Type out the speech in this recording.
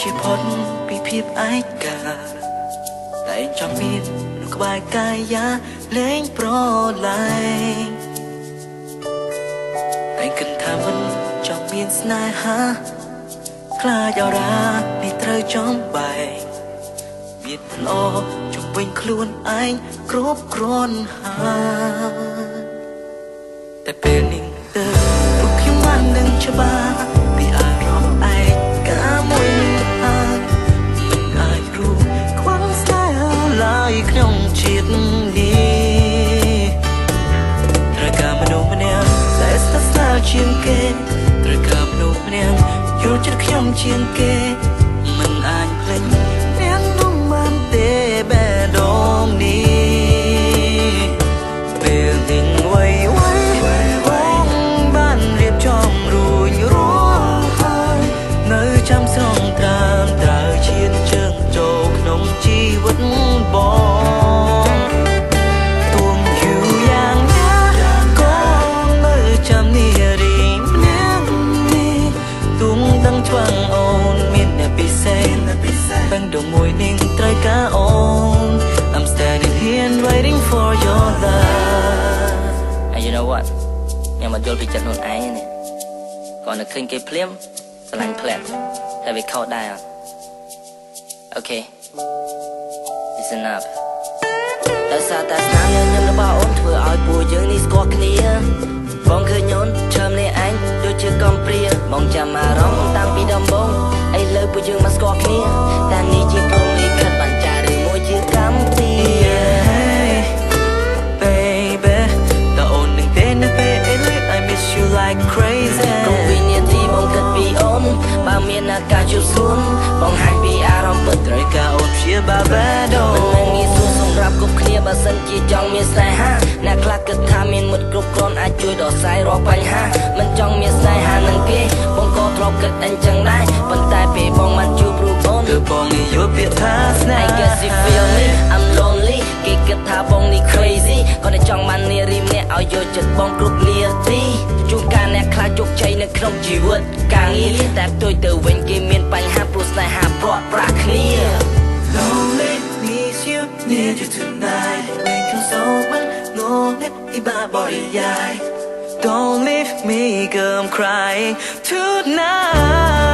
ជាផុតពីភាពឯកាតែចង់មាននៅក្បែរកាយាលែងប្រឡែងតែគិតថាមិនចង់មានស្នេហាខ្លាចអរ៉ានេះត្រូវចំបែកមានល្អជំវិញខ្លួនឯងគ្រប់គ្រាន់ហើយតែពេលនេះទៅពួកខ្ញុំបាននឹងច្បាស់ពីអារម្មណ៍ឯកាមួយនឹងមិនអាចรู้ខ្វះស្នេហាឡើយក្នុងជាតិនេះត្រូវការមនុស្សម្នាក់ដែលស្និទ្ធស្នាលជាងគេត្រូវការមនុស្សម្នាក់យល់ចិត្តខ្ញុំជាងគេមិនអាចភ្លេចអ្នកនោះបានទេបែបដងនេះពេលនេះវ័យបានរៀបចំរួចរាល់ហើយនៅចាំស្រងត្រាំត្រើឈានជើងចូលក្នុងជីវិតបងទួងយូរយ៉ាងណាក៏នៅចាំនារីម្នាក់នេះទួងដឹងឆ្វាំងអូនមានអ្នកពិសេសដឹងដងមួយនឹងត្រូវការអូន I'm standing here waiting for your love and you know what ខ្ញុំមកយល់ពីចិត្តខ្លួនឯងនេះគាត់នៅឃើញគេភ្លាមស្រឡាញ់ផ្លែតតែវាខុសដែរអូខេ listen up ដោយសារតែស្នាមញញឹមរបស់អូនធ្វើឲ្យពួកយើងនេះស្គាល់គ្នាបងឃើញអូនឈើមនេះឯងដូចជាកំព្រាបងចាំអារម្មណ៍តាំងពីដំបូងឥឡូវពួកយើងមកស្គាល់គ្នាតែនេះជាព្រមលិខិតបានចាឬមួយជាកម្មវិធី baby តើអូននឹងទេនៅពេលឥឡូវ I miss you like crazy គ្រប់វិនាទីបងគិតពីអូនបើមានឱកាសជួបសួនបងហាញ់ពីអារម្មណ៍ពិតត្រូវការអូនព្យាបាលបែបដូរមិនងាយស្រួលសម្រាប់គ្រប់គ្នាបើសិនជាចង់មានស្នេហាអ្នកខ្លះគិតថាមានមិត្តគ្រប់គ្រាន់អាចជួយដោះស្រាយរាល់បញ្ហាមិនចង់មានស្នេហានឹងគេបងក៏ធ្លាប់គិតអញ្ចឹងដែរប៉ុន្តែពេលបងមិនជួបរូបអូនគឺបងនេះយកពាក្យថាស្នេហា I guess you feel me I'm lonely គេគិតថាបងនេះ crazy ក៏តែចង់បាននារីម្នាក់ឲ្យយកចិត្តបងគ្រប់លាទីជួនកាលអ្នកខ្លះជោគជ័យនៅក្នុងជីវិតការងារតែផ្ទុយទៅវិញគេមានបញ្ហាព្រោះស្នេហាព្រាត់ប្រាសគ្នា Lonely miss you need you tonight make you so much ងងឹតពីបាបរិយាយ Don't leave me girl I'm crying tonight